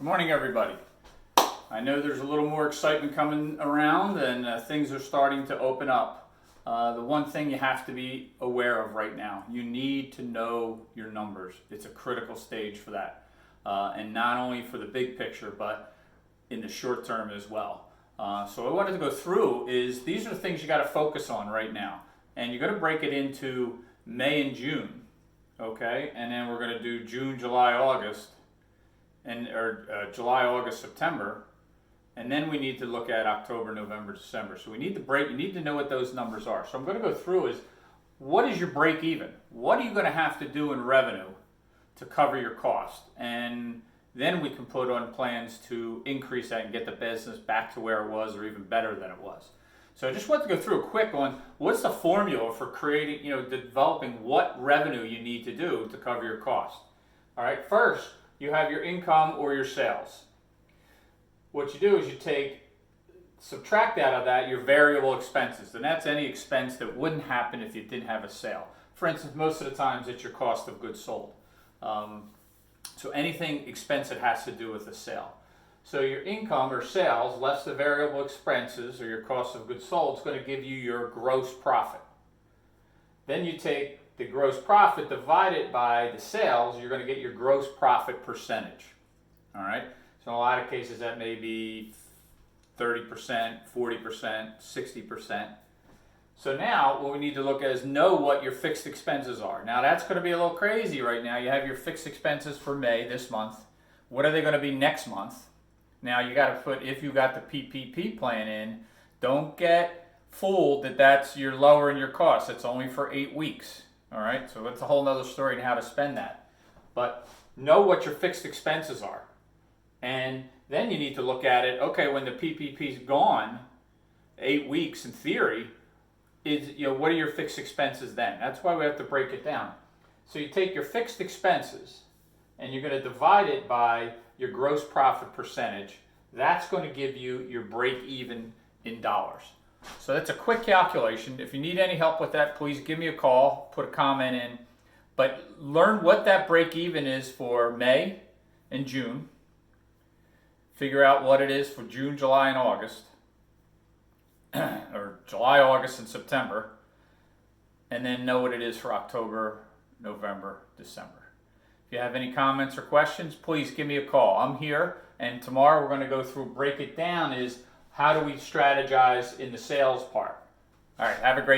Morning, everybody. I know there's a little more excitement coming around and things are starting to open up. The one thing you have to be aware of right now, you need to know your numbers. It's a critical stage for that. And not only for the big picture, but in the short term as well. So what I wanted to go through is these are the things you got to focus on right now. And you're going to break it into May and June, okay? And then we're going to do June, July, August. July, August, September, and then we need to look at October, November, December. So we need to break. You need to know what those numbers are. So I'm going to go through is what is your break even? What are you going to have to do in revenue to cover your cost? And then we can put on plans to increase that and get the business back to where it was or even better than it was. So I just want to go through a quick on what's the formula for creating, developing what revenue you need to do to cover your cost. All right, first, you have your income or your sales. What you do is you subtract out of that your variable expenses, and that's any expense that wouldn't happen if you didn't have a sale. For instance, most of the times it's your cost of goods sold. So anything expense that has to do with a sale. So your income or sales less the variable expenses or your cost of goods sold is going to give you your gross profit. Then you take the gross profit divided by the sales, you're going to get your gross profit percentage. All right? So in a lot of cases that may be 30%, 40%, 60%. So now what we need to look at is know what your fixed expenses are. Now that's going to be a little crazy right now. You have your fixed expenses for May this month. What are they going to be next month? Now you got to put, if you got the PPP plan in, don't get fooled that that's you're lowering your costs. It's only for 8 weeks. All right, so that's a whole nother story on how to spend that. But know what your fixed expenses are. And then you need to look at it, okay, when the PPP's gone, 8 weeks in theory, what are your fixed expenses then? That's why we have to break it down. So you take your fixed expenses and you're going to divide it by your gross profit percentage. That's going to give you your break even in dollars. So that's a quick calculation. If you need any help with that, please give me a call, put a comment in. But learn what that break even is for May and June. Figure out what it is for June, July, and August. Or July, August, and September. And then know what it is for October, November, December. If you have any comments or questions, please give me a call. I'm here, and tomorrow we're going to go through, break it down is how do we strategize in the sales part. All right, have a great day.